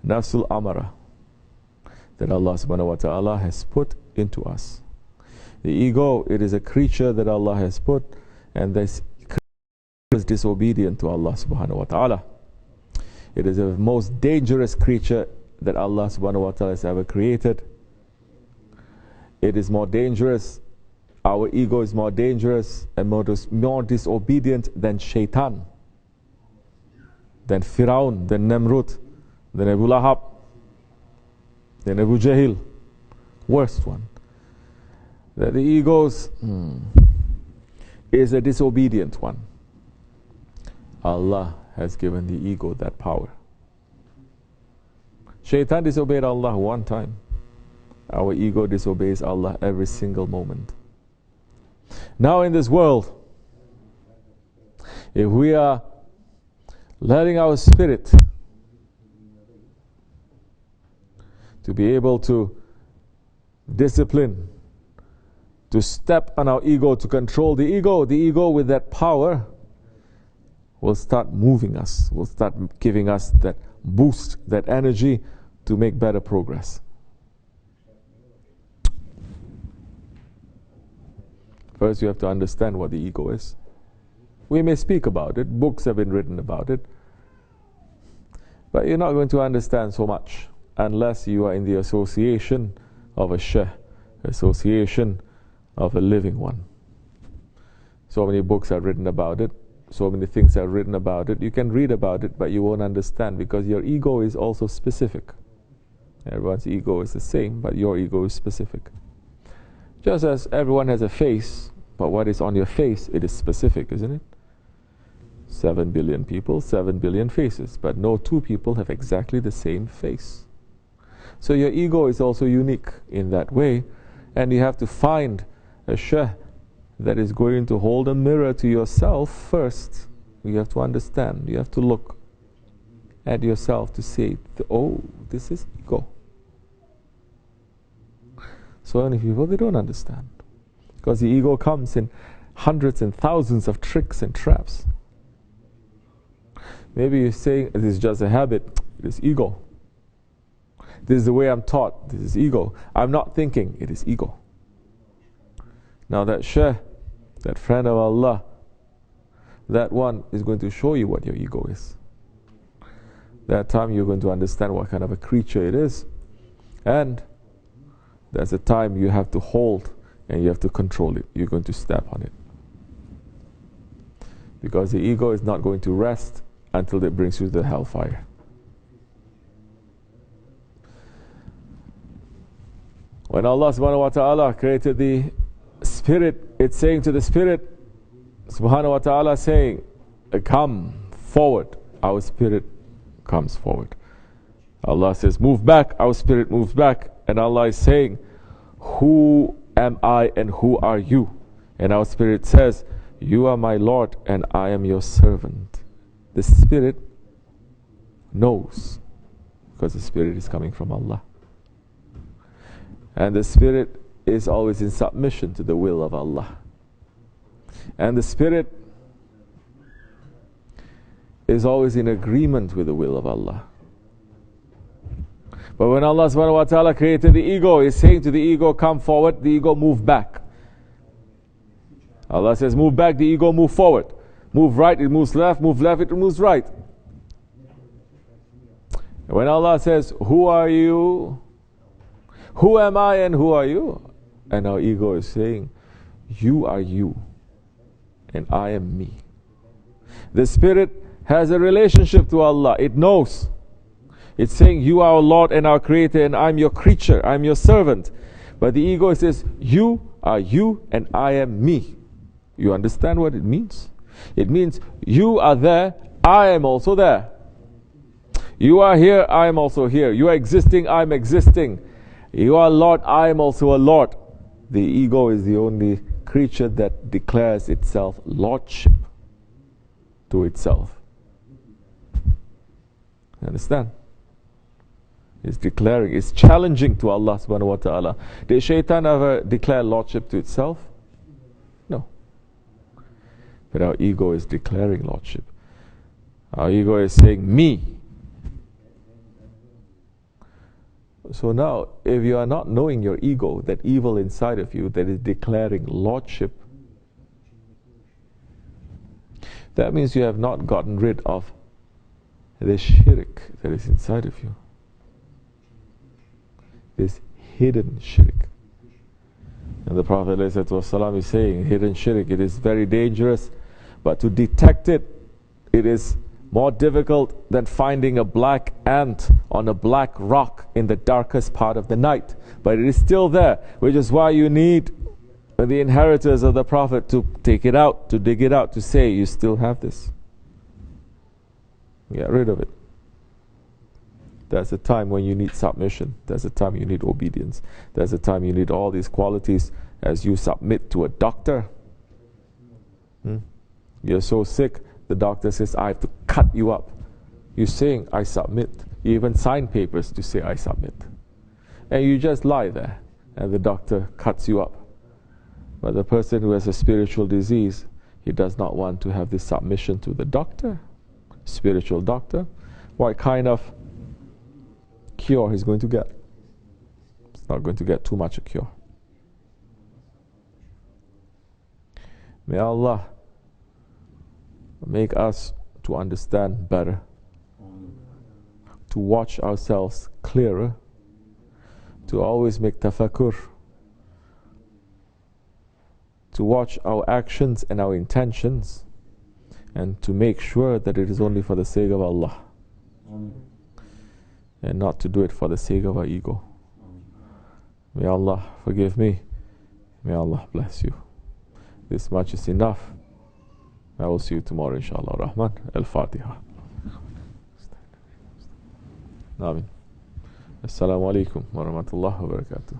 Nafsul Amara, that Allah subhanahu wa ta'ala has put into us. The ego, it is a creature that Allah has put, and this creature is disobedient to Allah subhanahu wa ta'ala. It is the most dangerous creature that Allah subhanahu wa ta'ala has ever created. It is more dangerous, our ego is more dangerous and more disobedient than Shaitan, than Firaun, than Namrud, than Abu Lahab, than Abu Jahil. Worst one. That the ego is a disobedient one. Allah has given the ego that power. Shaitan disobeyed Allah one time. Our ego disobeys Allah every single moment. Now in this world, if we are letting our spirit to be able to discipline, to step on our ego, to control the ego with that power will start moving us, will start giving us that boost, that energy to make better progress. First, you have to understand what the ego is. We may speak about it, books have been written about it, but you're not going to understand so much unless you are in the association of a Sheykh, association of a living one. So many books are written about it, so many things are written about it. You can read about it, but you won't understand because your ego is also specific. Everyone's ego is the same, but your ego is specific. Just as everyone has a face, but what is on your face, it is specific, isn't it? 7 billion people, 7 billion faces, but no two people have exactly the same face. So your ego is also unique in that way, and you have to find a Sheykh that is going to hold a mirror to yourself first. You have to understand, you have to look at yourself to say, oh, this is ego. So many people, they don't understand. Because the ego comes in hundreds and thousands of tricks and traps. Maybe you're saying, this is just a habit. It is ego. This is the way I'm taught. This is ego. I'm not thinking. It is ego. Now that Sheikh, that friend of Allah, that one is going to show you what your ego is. That time you're going to understand what kind of a creature it is. And there's a time you have to hold and you have to control it. You're going to step on it. Because the ego is not going to rest until it brings you to the hellfire. When Allah subhanahu wa ta'ala created the spirit, it's saying to the spirit, subhanahu wa ta'ala saying, come forward. Our spirit comes forward. Allah says, move back. Our spirit moves back. And Allah is saying, who am I and who are you? And our spirit says, you are my Lord and I am your servant. The spirit knows, because the spirit is coming from Allah. And the spirit is always in submission to the will of Allah. And the spirit is always in agreement with the will of Allah. But when Allah subhanahu wa ta'ala created the ego, He's saying to the ego, come forward, the ego move back. Allah says, move back, the ego move forward. Move right, it moves left, move left, it moves right. And when Allah says, who are you? Who am I and who are you? And our ego is saying, you are you and I am me. The spirit has a relationship to Allah. It knows. It's saying, you are our Lord and our Creator and I'm your creature, I'm your servant. But the ego says, you are you and I am me. You understand what it means? It means you are there, I am also there. You are here, I am also here. You are existing, I am existing. You are Lord, I am also a Lord. The ego is the only creature that declares itself lordship to itself. You understand? It's declaring, it's challenging to Allah subhanahu wa ta'ala. Did shaitan ever declare lordship to itself? No. But our ego is declaring lordship. Our ego is saying, me. So now, if you are not knowing your ego, that evil inside of you that is declaring lordship, that means you have not gotten rid of the shirk that is inside of you. This hidden shirk. And the Prophet ﷺ is saying, hidden shirk, it is very dangerous, but to detect it, it is more difficult than finding a black ant on a black rock in the darkest part of the night. But it is still there, which is why you need the inheritors of the Prophet to take it out, to dig it out, to say, you still have this. Get rid of it. There's a time when you need submission. There's a time you need obedience. There's a time you need all these qualities as you submit to a doctor. You're so sick, the doctor says, I have to cut you up. You're saying, I submit. You even sign papers to say, I submit. And you just lie there, and the doctor cuts you up. But the person who has a spiritual disease, he does not want to have this submission to the doctor, spiritual doctor. What kind of cure he's going to get? It's not going to get too much a cure. May Allah make us to understand better, to watch ourselves clearer, to always make tafakkur, to watch our actions and our intentions, and to make sure that it is only for the sake of Allah and not to do it for the sake of our ego. May Allah forgive me. May Allah bless you. This much is enough. I will see you tomorrow, inshallah. Rahman. Al-Fatiha. Amin. Assalamu alaikum wa rahmatullahi wa barakatuh.